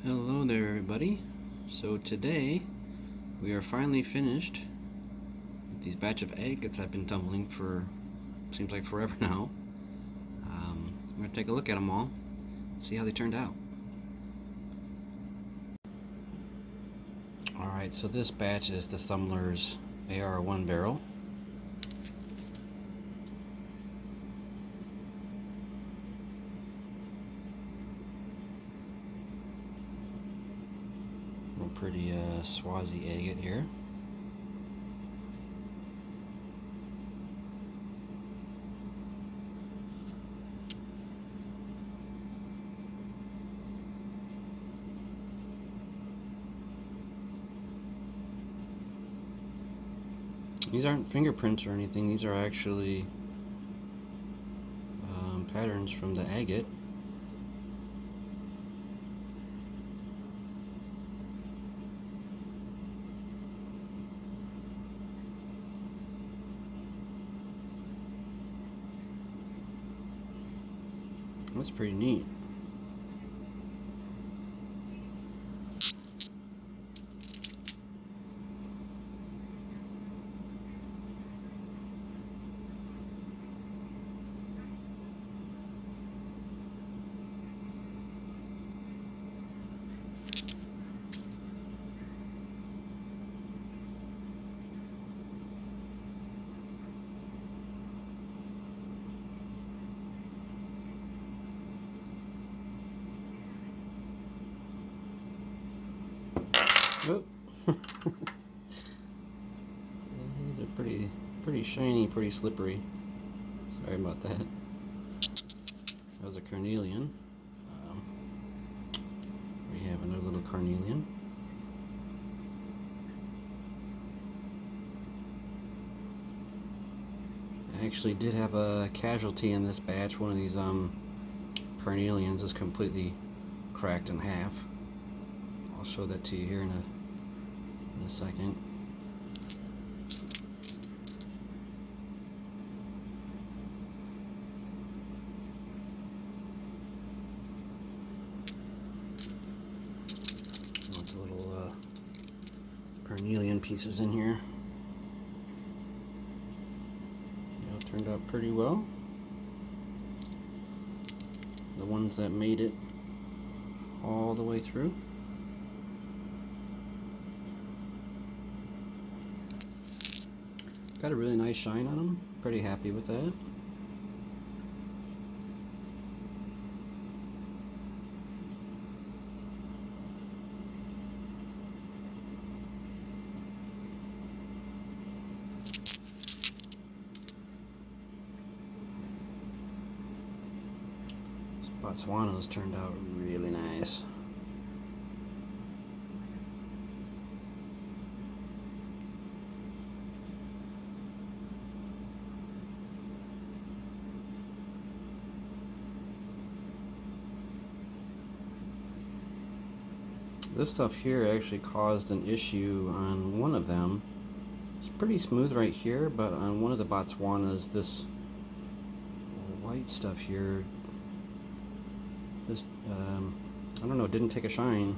Hello there, everybody. So today we are finally finished with these batch of agates I've been tumbling for seems like forever now. We're gonna take a look at them all, see how they turned out. All right, so this batch is the Thumbler's AR1 barrel. Real pretty Swazi Agate here. These aren't fingerprints or anything, these are actually patterns from the agate. That's pretty neat. Oh. These are pretty shiny, pretty slippery. Sorry about that. That was a carnelian. We have another little carnelian. I actually did have a casualty in this batch. One of these carnelians is completely cracked in half. I'll show that to you here in a second. Lots of little carnelian pieces in here. It turned out pretty well. The ones that made it all the way through. Got a really nice shine on them. Pretty happy with that. Botswanas turned out really nice. This stuff here actually caused an issue on one of them. It's pretty smooth right here, but on one of the Botswanas, this white stuff here, this, I don't know, didn't take a shine.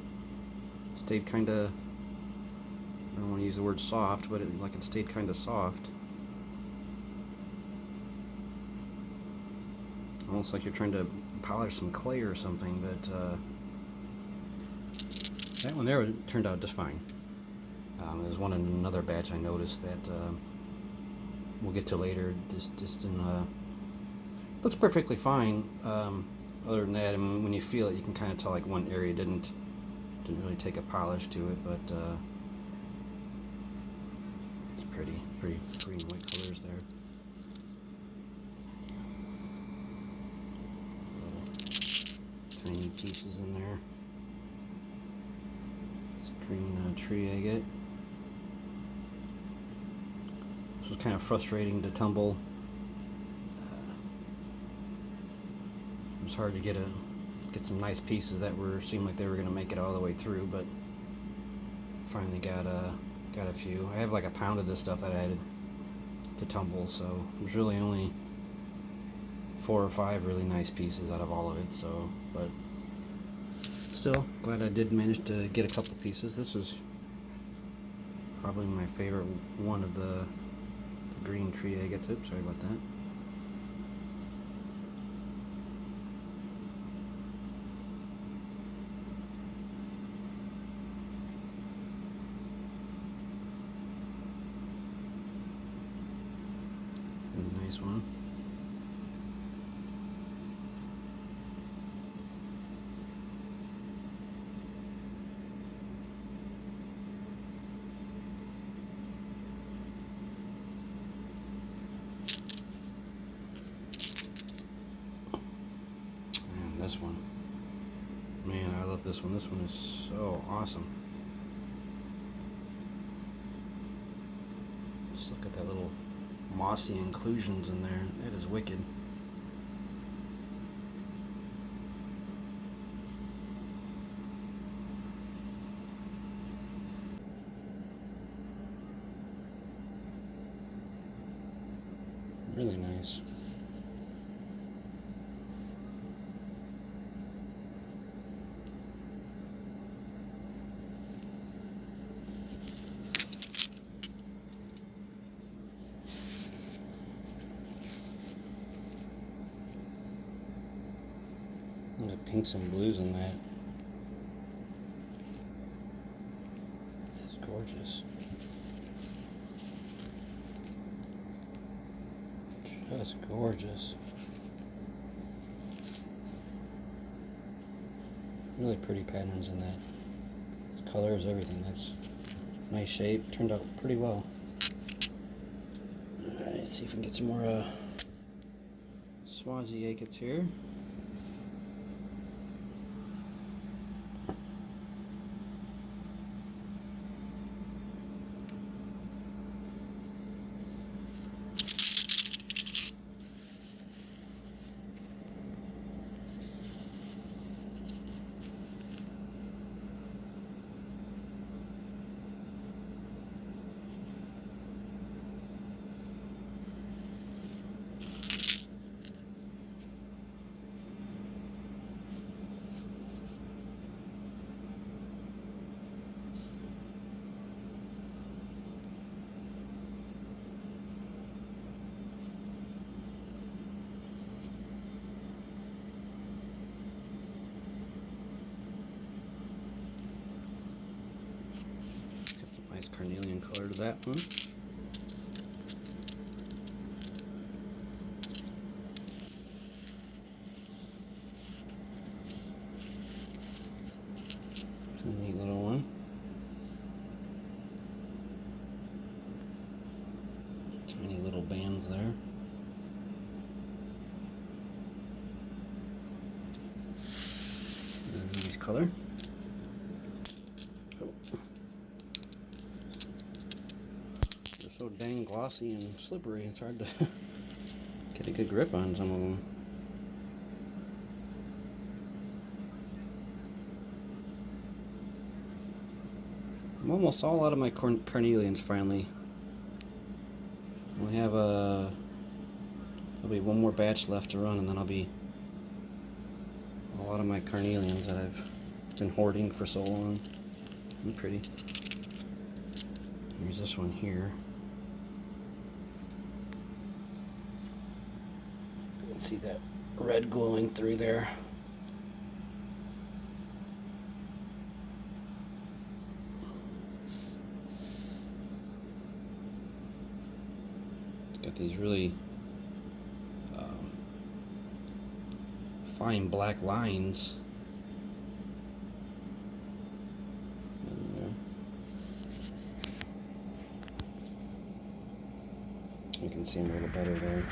Stayed kind of, I don't want to use the word soft, but it stayed kind of soft. Almost like you're trying to polish some clay or something, but that one there turned out just fine. There's one in another batch I noticed that we'll get to later. Just in looks perfectly fine. Other than that, I mean, when you feel it, you can kind of tell like one area didn't really take a polish to it, but it's pretty green white colors there. Little tiny pieces in there. Green tree agate. This was kind of frustrating to tumble. It was hard to get some nice pieces that seemed like they were going to make it all the way through, but finally got a few. I have like a pound of this stuff that I had to tumble, so there's really only 4 or 5 really nice pieces out of all of it. So, but still glad I did manage to get a couple pieces. This is probably my favorite one of the green tree agates. Oops, sorry about that. Nice one. And this one. Man, I love this one. This one is so awesome. Just look at that little mossy inclusions in there. That is wicked. Really nice. The pinks and blues in that. It's gorgeous. Just gorgeous. Really pretty patterns in that. Colors, everything. That's nice shape. Turned out pretty well. Alright, let's see if we can get some more Swazi Agates here. Nice carnelian color to that one. It's a neat little one. Tiny little bands there. Nice color. So dang glossy and slippery, it's hard to get a good grip on some of them. I'm almost all out of my carnelians finally. We have there'll be one more batch left to run, and then I'll be all out of my carnelians that I've been hoarding for so long. They're pretty. Here's this one here. See that red glowing through there. It's got these really fine black lines in there. You can see them a little better there.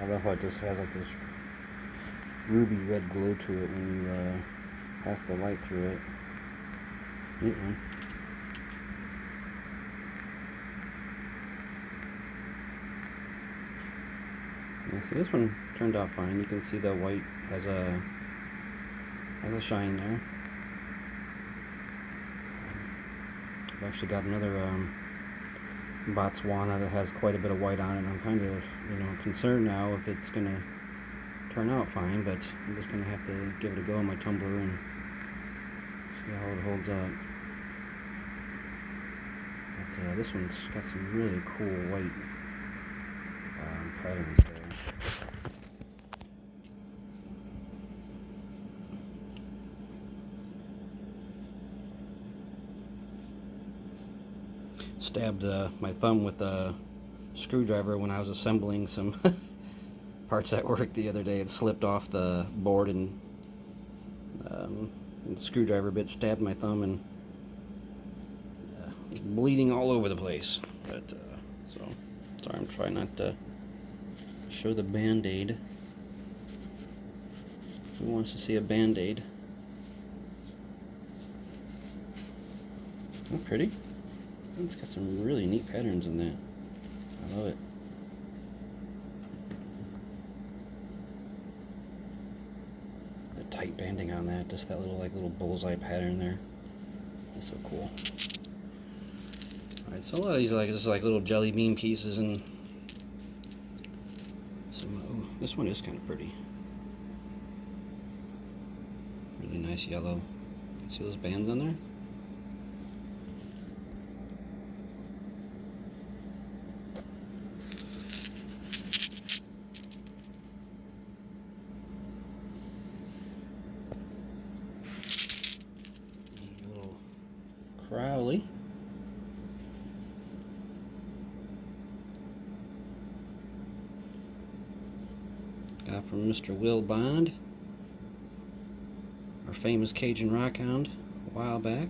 I love how it just has like this ruby red glow to it when you pass the light through it. Neat one. Yeah, see, this one turned out fine. You can see the white has a shine there. I've actually got another Botswana that has quite a bit of white on it. And I'm kind of, concerned now if it's going to turn out fine, but I'm just going to have to give it a go in my tumbler and see how it holds up. But this one's got some really cool white patterns there. Stabbed my thumb with a screwdriver when I was assembling some parts at work the other day. It slipped off the board and the screwdriver bit stabbed my thumb and bleeding all over the place. But so sorry, I'm trying not to show the band-aid. Who wants to see a band-aid? Oh, pretty. It's got some really neat patterns in that. I love it. The tight banding on that, just that little bullseye pattern there. That's so cool. Alright, so a lot of these are just like little jelly bean pieces, and some. Oh, this one is kind of pretty. Really nice yellow. See those bands on there? Crowley. Got from Mr. Will Bond, our famous Cajun rockhound, a while back.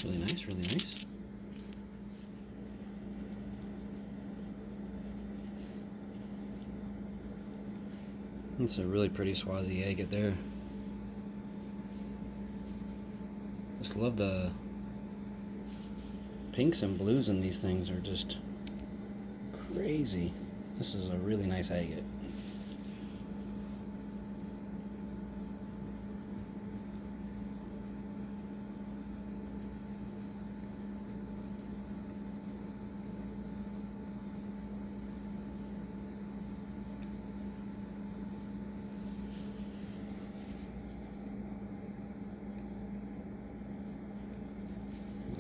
Really nice, really nice. It's a really pretty Swazi Agate there. Just love the pinks and blues in these things, are just crazy. This is a really nice agate.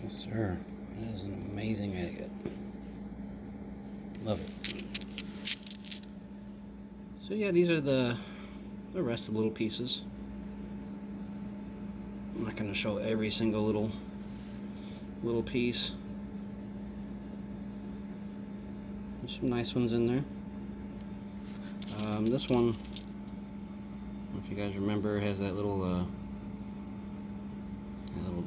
Yes, sir. That is an amazing agate. Love it. So yeah, these are the rest of the little pieces. I'm not going to show every single little piece. There's some nice ones in there. This one, I don't know if you guys remember, has that little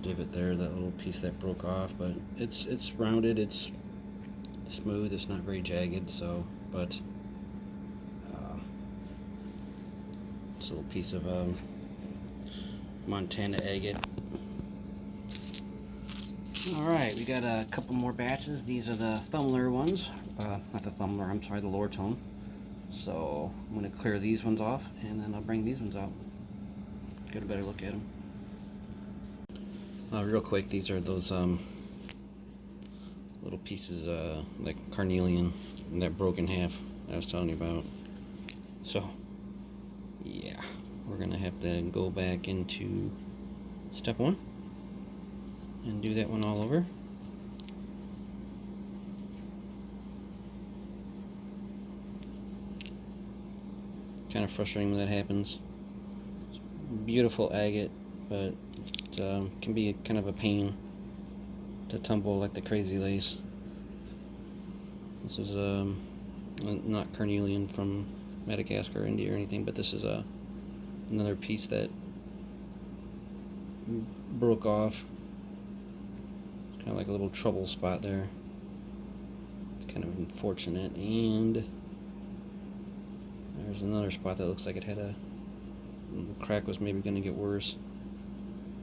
divot there, that little piece that broke off, but it's rounded, it's smooth, it's not very jagged, so, but it's a little piece of Montana agate. Alright, we got a couple more batches. These are the thumbler ones, not the thumbler, I'm sorry, the lower tone. So I'm going to clear these ones off, and then I'll bring these ones out, get a better look at them. Real quick, these are those little pieces like carnelian that broke in half I was telling you about. So yeah, we're gonna have to go back into step one and do that one all over. Kind of frustrating when that happens. It's beautiful agate, but can be kind of a pain to tumble like the crazy lace. This is not carnelian from Madagascar, India or anything, but this is another piece that broke off. It's kind of like a little trouble spot there. It's kind of unfortunate, and there's another spot that looks like it had the crack was maybe going to get worse.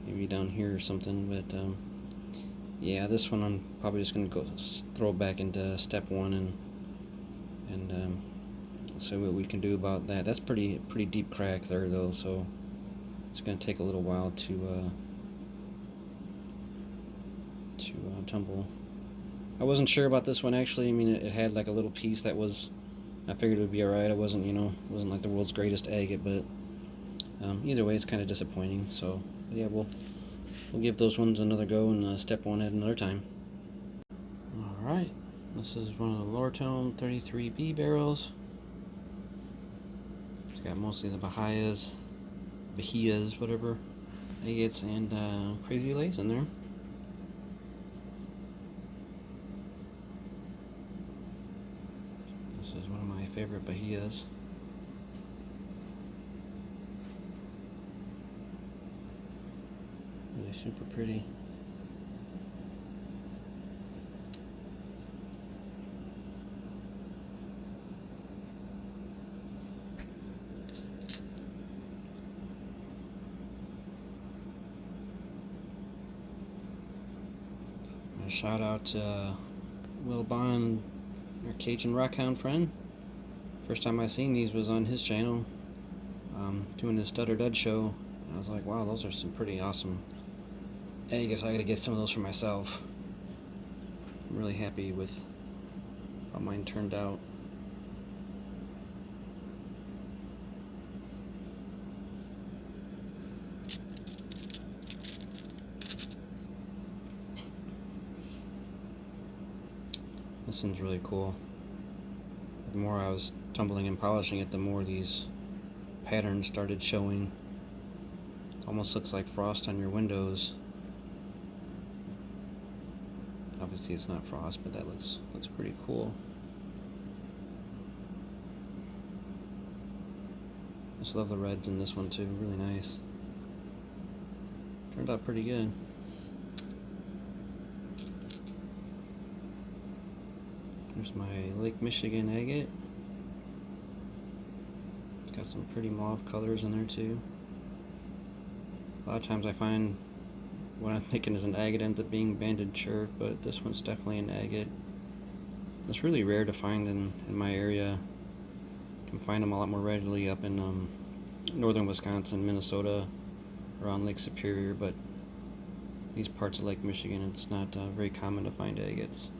Maybe down here or something, but yeah, this one I'm probably just going to go throw back into step one and see what we can do about that. That's pretty deep crack there though, so it's going to take a little while to to tumble. I wasn't sure about this one actually. I mean, it had like a little piece that was, I figured it would be alright. It wasn't, wasn't like the world's greatest agate, but either way, it's kind of disappointing. So yeah, we'll give those ones another go and step one at another time. Alright, this is one of the Lortone 33B barrels. It's got mostly the Bahias, whatever, agates, and crazy lace in there. This is one of my favorite Bahias. Really super pretty. Shout out to Will Bond, our Cajun Rockhound friend. First time I seen these was on his channel, doing his Stutter Dud show. I was like, wow, those are some pretty awesome. I guess I gotta get some of those for myself. I'm really happy with how mine turned out. This one's really cool. The more I was tumbling and polishing it, the more these patterns started showing. It almost looks like frost on your windows. Obviously it's not frost, but that looks pretty cool. I just love the reds in this one too, really nice. Turned out pretty good. There's my Lake Michigan agate. It's got some pretty mauve colors in there too. A lot of times I find what I'm thinking is an agate ends up being banded chert, but this one's definitely an agate. It's really rare to find in my area. You can find them a lot more readily up in northern Wisconsin, Minnesota, around Lake Superior, but these parts of Lake Michigan, it's not very common to find agates.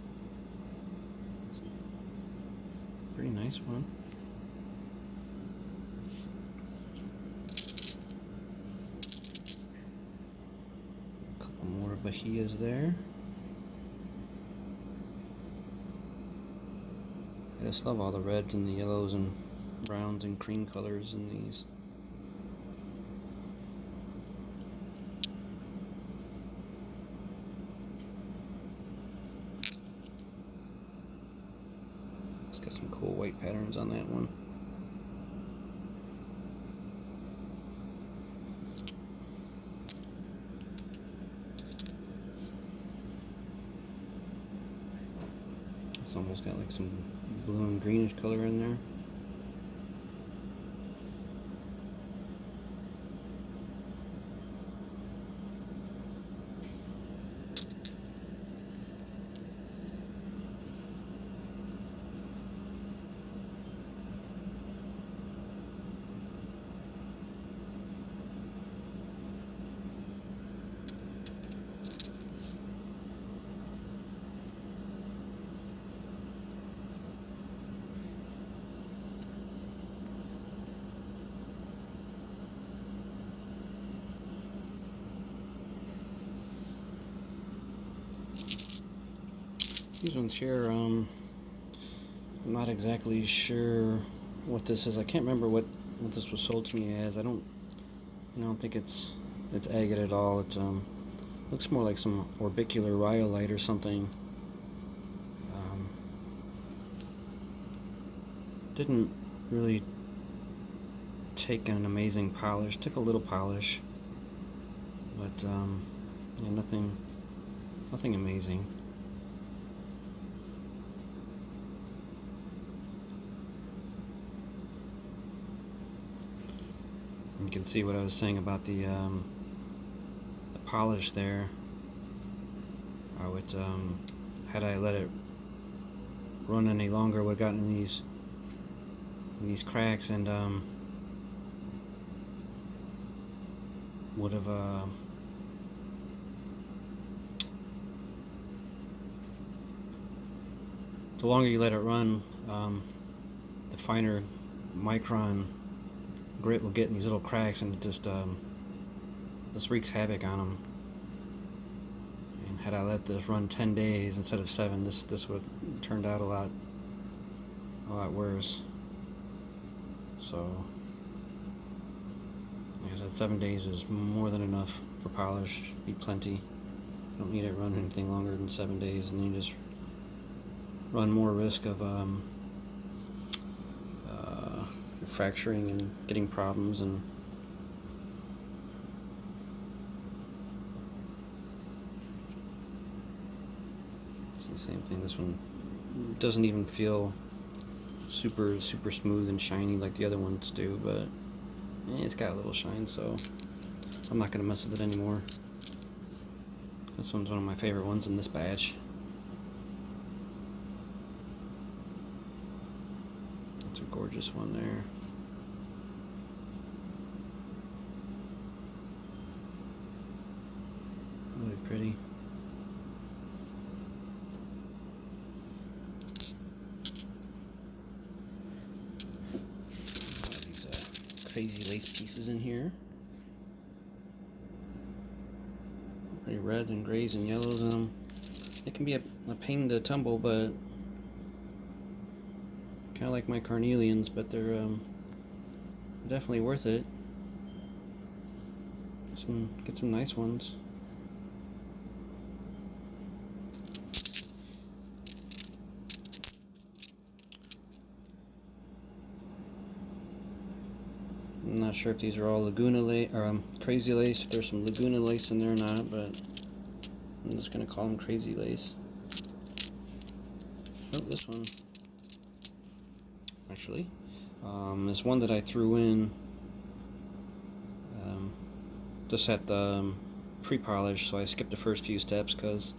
Pretty nice one. A couple more Bahias there. I just love all the reds and the yellows and browns and cream colors in these. It's got some cool white patterns on that one. It's almost got like some blue and greenish color in there. These ones here, I'm not exactly sure what this is. I can't remember what this was sold to me as. I don't think it's agate at all. It looks more like some orbicular rhyolite or something. Didn't really take an amazing polish. Took a little polish, but yeah, nothing amazing. You can see what I was saying about the polish there. How it, had I let it run any longer, would have gotten in these cracks and would have the longer you let it run, the finer micron grit will get in these little cracks, and it just wreaks havoc on them. And had I let this run 10 days instead of 7, this would have turned out a lot worse. So, like I said, 7 days is more than enough for polish. Be plenty. You don't need it run anything longer than 7 days, and then you just run more risk of fracturing and getting problems. And it's the same thing. This one doesn't even feel super smooth and shiny like the other ones do, but it's got a little shine, so I'm not going to mess with it anymore. This one's one of my favorite ones in this batch. That's a gorgeous one there. Really pretty. Crazy lace pieces in here. Pretty reds and grays and yellows in them. It can be a pain to tumble, but kind of like my carnelians, but they're definitely worth it. Get some nice ones. I'm not sure if these are all Laguna lace or crazy lace. If there's some Laguna lace in there or not, but I'm just gonna call them crazy lace. Oh, this one actually is one that I threw in just at the pre-polish, so I skipped the first few steps because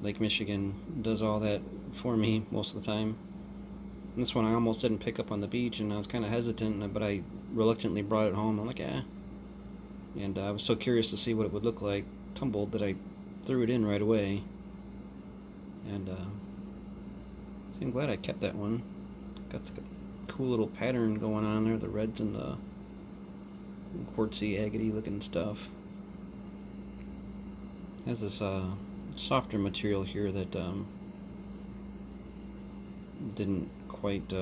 Lake Michigan does all that for me most of the time. And this one I almost didn't pick up on the beach, and I was kind of hesitant, but I reluctantly brought it home. I'm like, yeah. And I was so curious to see what it would look like tumbled that I threw it in right away. And so I'm glad I kept that one. Got a cool little pattern going on there, the reds and the quartzy agate looking stuff. It has this softer material here that didn't quite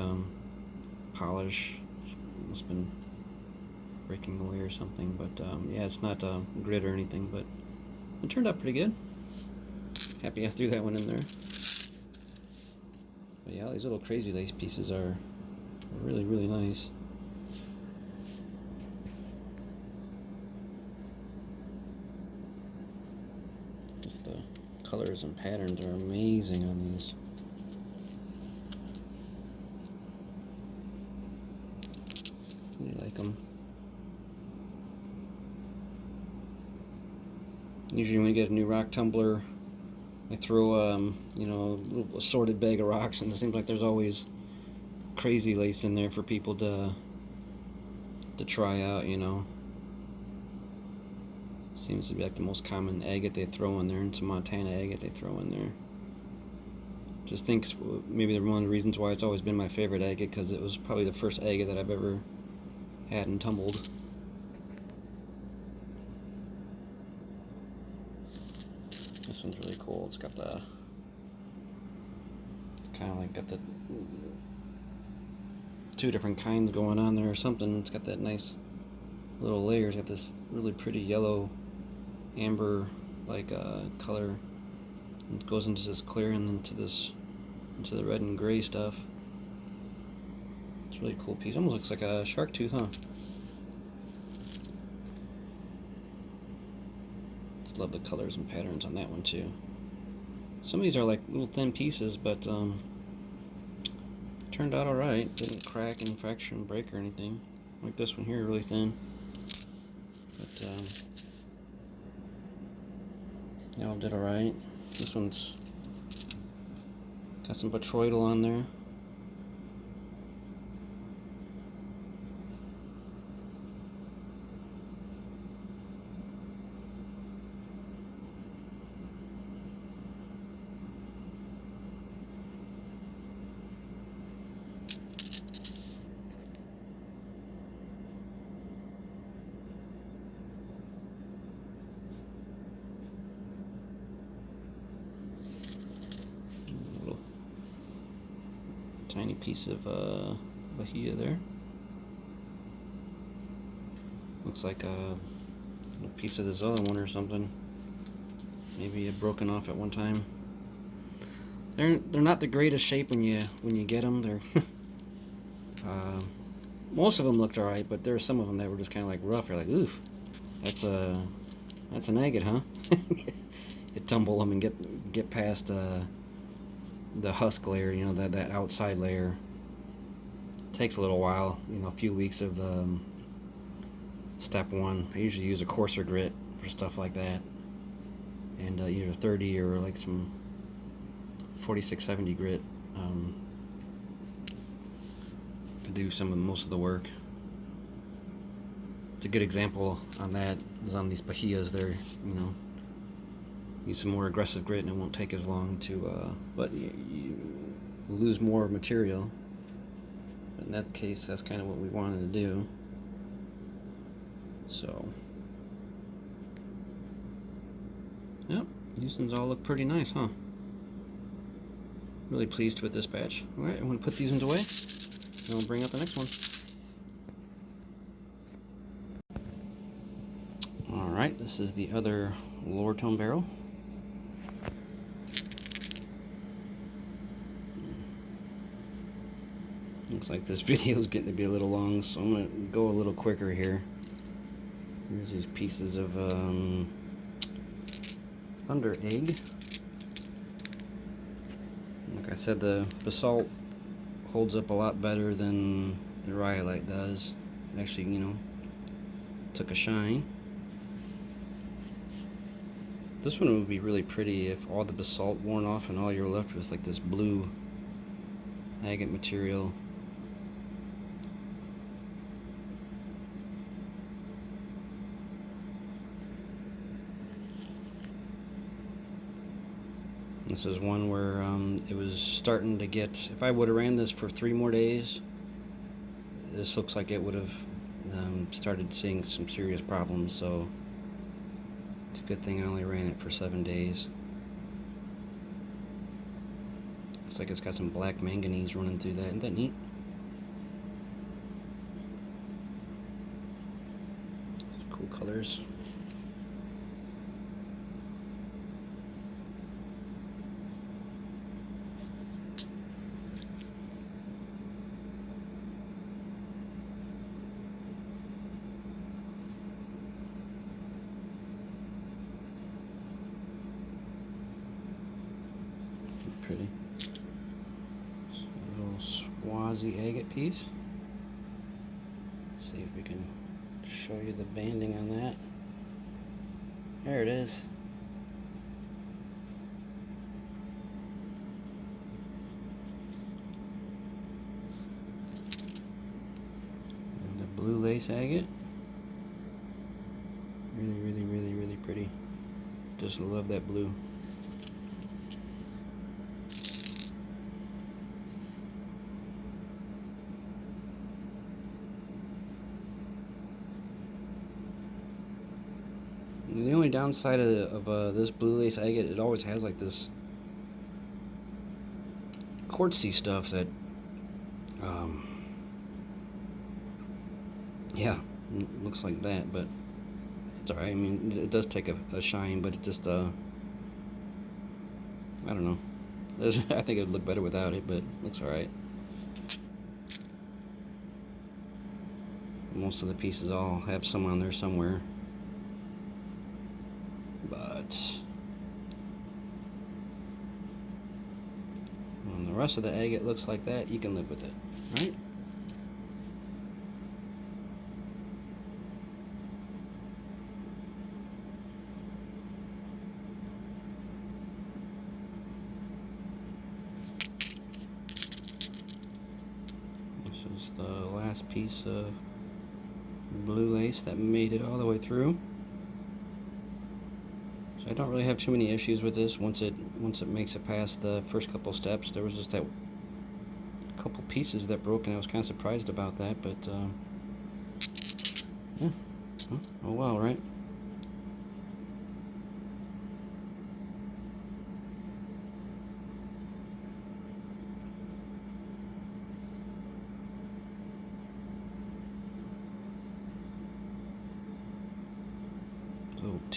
polish. Must have been breaking away or something, but yeah, it's not grit or anything, but it turned out pretty good. Happy I threw that one in there. But yeah, these little crazy lace pieces are really, really nice. Just the colors and patterns are amazing on these. Really like them. Usually when you get a new rock tumbler, I throw you know, a little assorted bag of rocks, and it seems like there's always crazy lace in there for people to try out, you know. Seems to be like the most common agate they throw in there, and some Montana agate they throw in there. Just think maybe one of the reasons why it's always been my favorite agate, because it was probably the first agate that I've ever had and tumbled. This one's really cool. It's got the kind of like got the two different kinds going on there or something. It's got that nice little layer. It's got this really pretty yellow amber like color. It goes into this clear and then into the red and gray stuff. It's a really cool piece. Almost looks like a shark tooth, huh? Just love the colors and patterns on that one too. Some of these are like little thin pieces, but turned out alright. Didn't crack and fracture and break or anything. Like this one here, really thin. But they all did alright. This one's got some botryoidal on there. tiny piece of Bahia there. Looks like a piece of this other one or something. Maybe it broken off at one time. They're not the greatest shape when you get them. They're most of them looked alright, but there are some of them that were just kind of like rough. You're like, oof, that's an agate, huh? You tumble them and get past the husk layer, you know, that outside layer. It takes a little while, you know, a few weeks of step one. I usually use a coarser grit for stuff like that, and either 30 or like some 4670 grit to do most of the work. It's a good example on that is on these Bahias. They're, you know, use some more aggressive grit and it won't take as long to, but you lose more material. But in that case, that's kind of what we wanted to do. So, yep, these ones all look pretty nice, huh? Really pleased with this batch. Alright, I'm going to put these ones away, and we'll bring up the next one. Alright, this is the other lower tone barrel. Looks like this video is getting to be a little long, so I'm going to go a little quicker here. Here's these pieces of thunder egg. Like I said, the basalt holds up a lot better than the rhyolite does. It actually, you know, took a shine. This one would be really pretty if all the basalt worn off and all you're left with like this blue agate material. This is one where it was starting to get, if I would have ran this for 3 more days, this looks like it would have started seeing some serious problems, so it's a good thing I only ran it for 7 days. Looks like it's got some black manganese running through that. Isn't that neat? Cool colors. Pretty. A little Swazi Agate piece. Let's see if we can show you the banding on that. There it is. And the blue lace agate. Really, really, really, really pretty. Just love that blue. The only downside of this blue lace agate, it always has like this quartzy stuff that, yeah, looks like that, but it's alright. I mean, it does take a shine, but it just, I don't know. I think it would look better without it, but it looks alright. Most of the pieces all have some on there somewhere. But when the rest of the agate looks like that, you can live with it, right? This is the last piece of blue lace that made it all the way through. So I don't really have too many issues with this once it makes it past the first couple steps. There was just that couple pieces that broke, and I was kind of surprised about that, but yeah, oh well, right?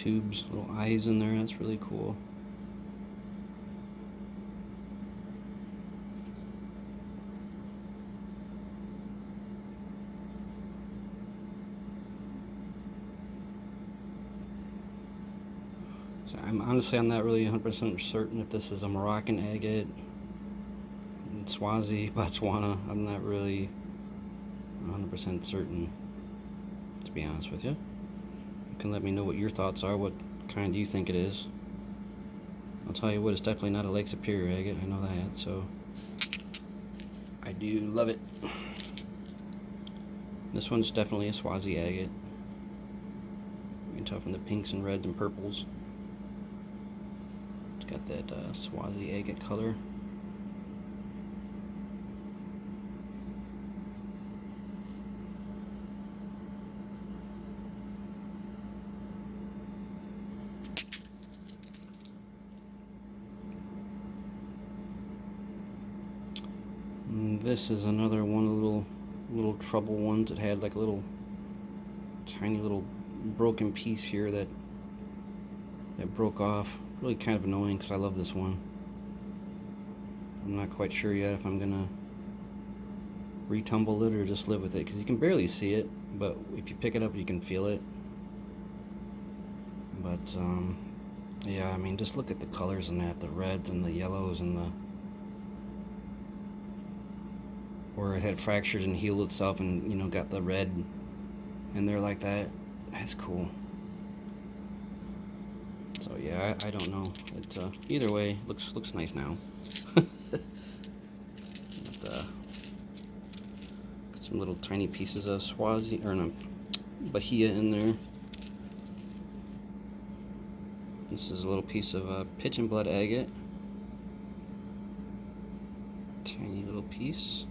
tubes, little eyes in there. That's really cool. So I'm not really 100% certain if this is a Moroccan agate, Swazi, Botswana. I'm not really 100% certain, to be honest with you. You can let me know what your thoughts are, what kind do you think it is. I'll tell you what, it's definitely not a Lake Superior agate, I know that, so I do love it. This one's definitely a Swazi agate. You can tell from the pinks and reds and purples. It's got that Swazi agate color. And this is another one of the little trouble ones that had like a little tiny little broken piece here that broke off. Really kind of annoying because I love this one. I'm not quite sure yet if I'm gonna retumble it or just live with it, because you can barely see it, but if you pick it up you can feel it. But yeah, I mean, just look at the colors in that, the reds and the yellows and the where it had fractured and healed itself and, you know, got the red in there like that. That's cool. So yeah, I don't know. It either way looks nice now. Got some little tiny pieces of Swazi or no, Bahia in there. This is a little piece of pitch and blood agate. Tiny little piece.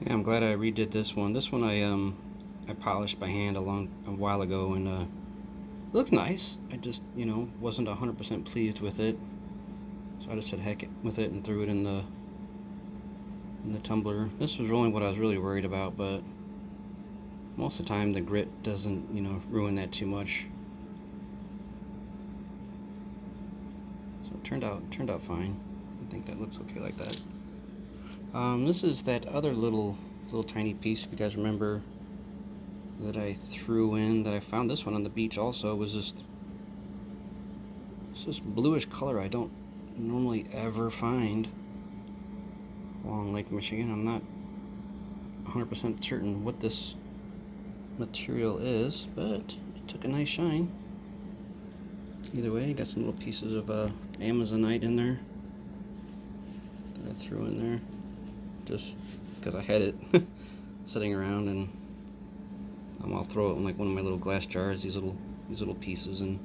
Yeah, I'm glad I redid this one. This one I polished by hand a while ago, and it looked nice. I just, you know, wasn't 100% pleased with it, so I just said heck it with it and threw it in the tumbler. This was really what I was really worried about, but most of the time the grit doesn't, you know, ruin that too much. So it turned out fine. I think that looks okay like that. This is that other little tiny piece, if you guys remember, that I threw in, that I found this one on the beach also. Was it's this bluish color I don't normally ever find along Lake Michigan. I'm not 100% certain what this material is, but it took a nice shine. Either way, got some little pieces of Amazonite in there that I threw in there just because I had it sitting around, and I'll throw it in like one of my little glass jars, these little pieces. And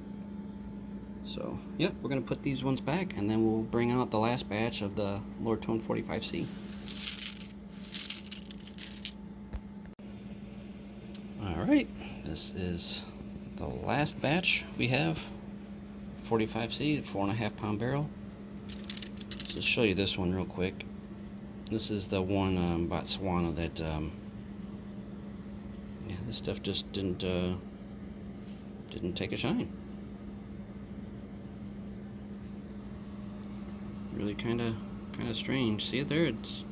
so yeah, we're gonna put these ones back, and then we'll bring out the last batch of the Lower Tone 45C. Alright, this is the last batch we have, 45C, 4.5 pound barrel. Let's just show you this one real quick. This is the one Botswana that yeah, this stuff just didn't take a shine. Really kind of strange. See it there? It's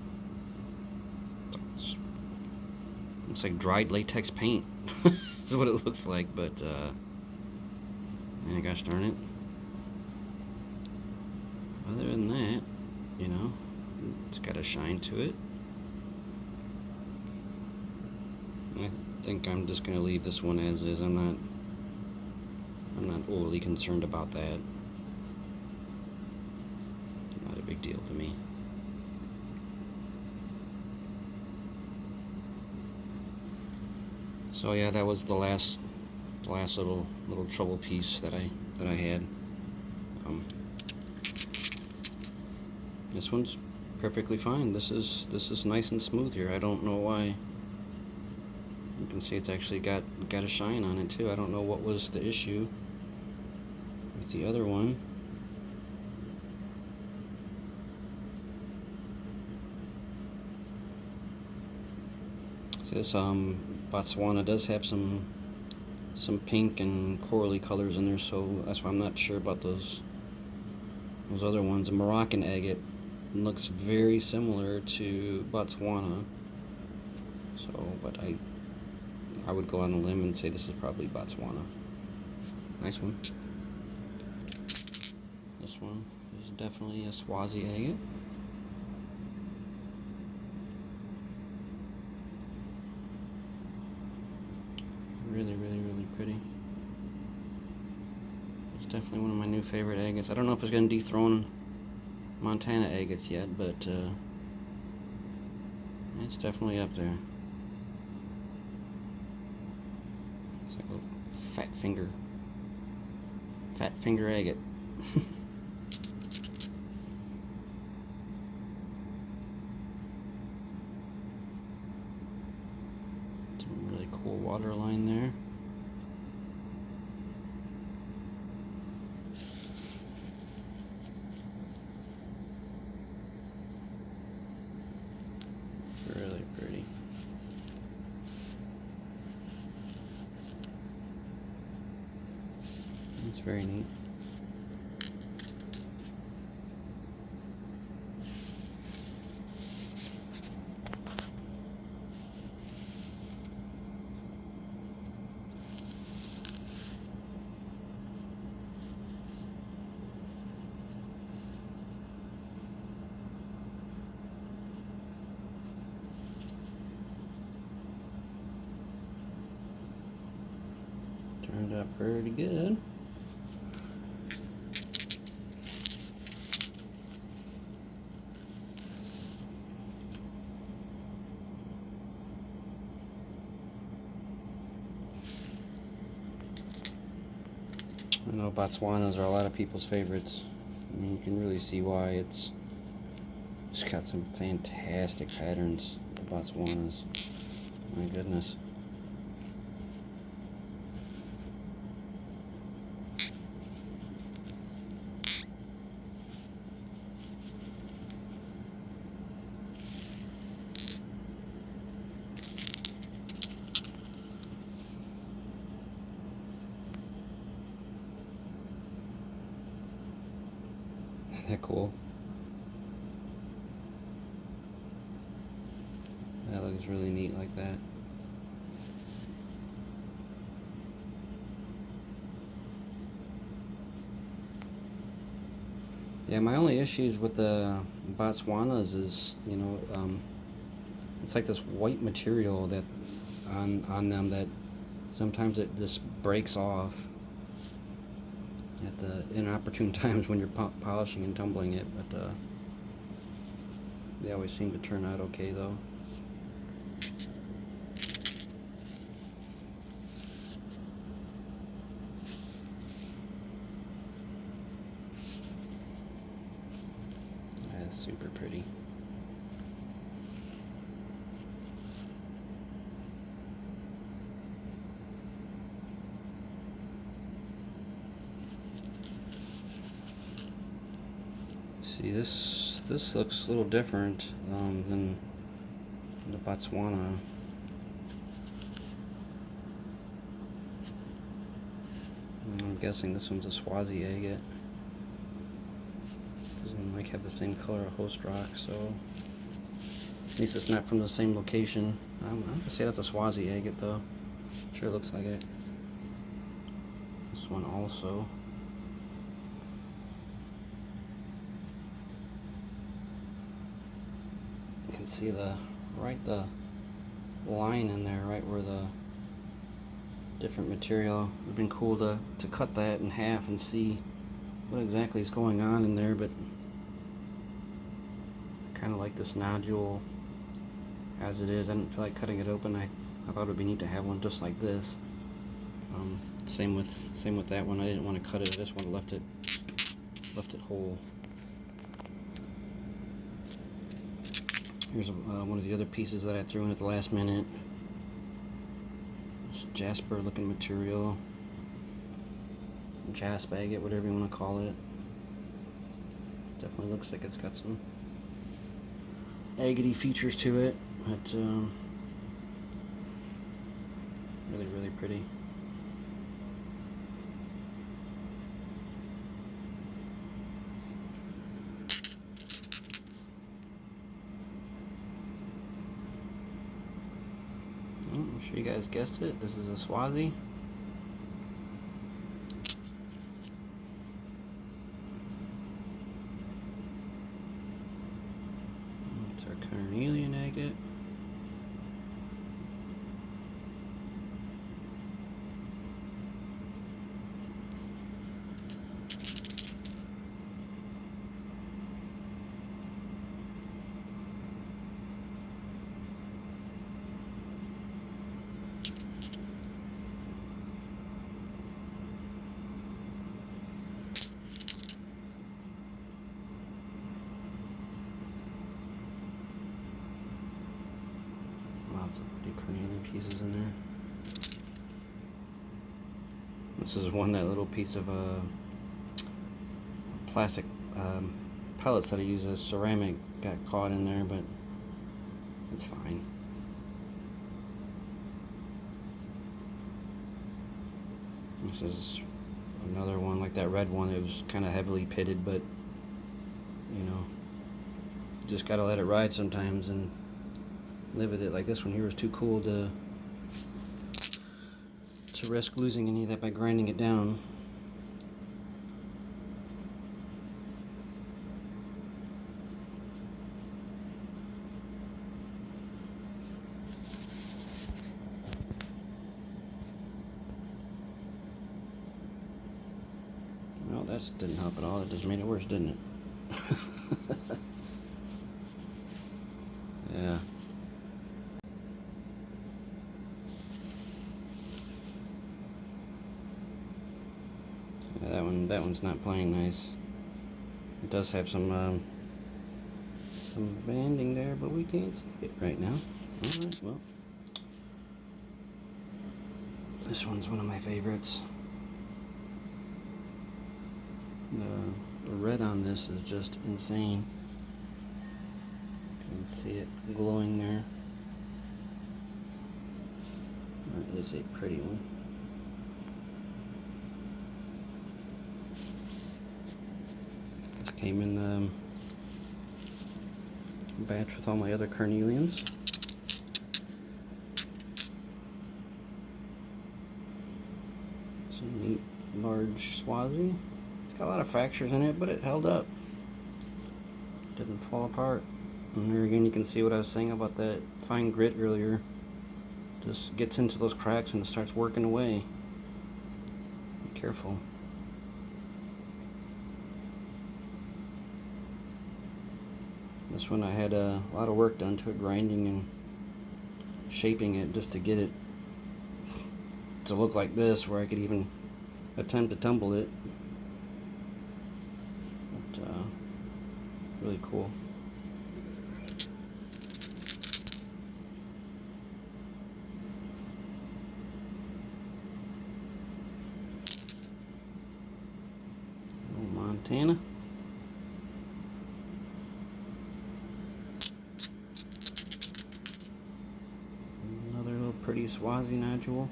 Looks like dried latex paint. That's what it looks like, but yeah, gosh darn it. Other than that, you know, it's got a shine to it. I think I'm just gonna leave this one as is. I'm not overly concerned about that. Not a big deal to me. So yeah, that was the last little trouble piece that I had. This one's perfectly fine. This is nice and smooth here. I don't know why. You can see it's actually got a shine on it too. I don't know what was the issue with the other one. This Botswana does have some pink and corally colors in there, so that's why I'm not sure about those other ones. The Moroccan Agate looks very similar to Botswana, so but I would go on a limb and say this is probably Botswana. Nice one. This one is definitely a Swazi Agate. Really, really, really pretty. It's definitely one of my new favorite agates. I don't know if it's going to dethrone Montana agates yet, but it's definitely up there. It's like a fat finger agate. Some really cool water line there. Really pretty. It's very neat. Turned out pretty good. I know Botswanas are a lot of people's favorites. I mean, you can really see why. It's got some fantastic patterns, the Botswanas. My goodness. Isn't that cool? That looks really neat like that. Yeah, my only issues with the Botswanas is, you know, it's like this white material that on them that sometimes it just breaks off at the inopportune times when you're polishing and tumbling it, but they always seem to turn out okay though. That's super pretty. See, this looks a little different than the Botswana. I'm guessing this one's a Swazi Agate. Doesn't like have the same color of host rock, so At least it's not from the same location. I'm gonna say that's a Swazi agate though. Sure looks like it. This one also. You can see the line in there, right where the different material. It would have been cool to cut that in half and see what exactly is going on in there, but I kind of like this nodule as it is. I didn't feel like cutting it open. I thought it would be neat to have one just like this. Same with that one. I didn't want to cut it. I just want to left it whole. Here's one of the other pieces that I threw in at the last minute. It's jasper looking material. Jasp agate, whatever you want to call it. Definitely looks like it's got some agate features to it. But really, really pretty. I'm sure you guys guessed it. This is a Swazi. It's our Carnelian agate. Lots of pretty carnelian pieces in there. This is one, that little piece of plastic pellets that I use as ceramic got caught in there, but it's fine. This is another one like that red one. It was kind of heavily pitted, but you know, you just gotta let it ride sometimes and live with it. Like this one here was too cool to risk losing any of that by grinding it down. Well, that didn't help at all. It just made it worse, didn't it? Yeah. Yeah, that one's not playing nice. It does have some banding there, but we can't see it right now. Alright, well. This one's one of my favorites. The red on this is just insane. You can see it glowing there. That is a pretty one. This came in the batch with all my other carnelians. It's a neat large Swazi. It's got a lot of fractures in it, but it held up. Didn't fall apart. And there again, you can see what I was saying about that fine grit earlier. Just gets into those cracks and starts working away. Be careful. This one I had a lot of work done to it, grinding and shaping it just to get it to look like this, where I could even attempt to tumble it. But really cool. Montana. Another little pretty Swazi nodule.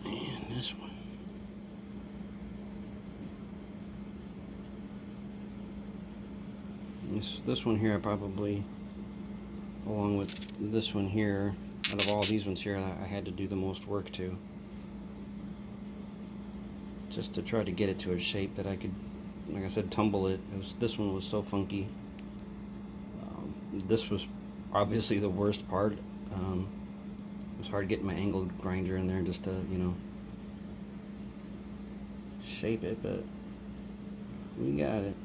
And this one. This one here, I probably, along with this one here, out of all these ones here, I had to do the most work to. Just to try to get it to a shape that I could, like I said, tumble it. This one was so funky. This was obviously the worst part. It was hard getting my angle grinder in there just to, you know, shape it, but we got it.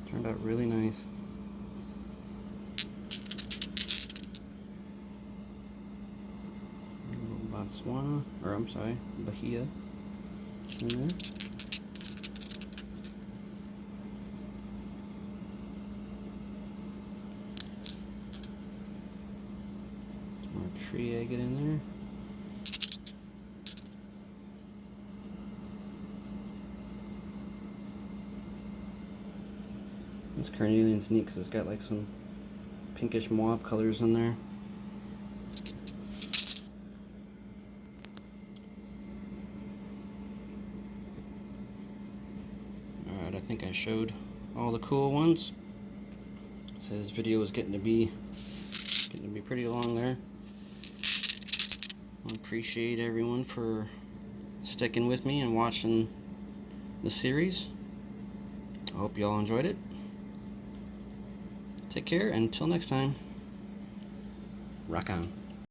Turned out really nice. A little Botswana, or I'm sorry, Bahia in there. Some more tree agate in there. This Carnelian's neat because it's got like some pinkish mauve colors in there. Alright, I think I showed all the cool ones. So this video is getting to be pretty long there. I appreciate everyone for sticking with me and watching the series. I hope you all enjoyed it. Take care, and until next time, rock on.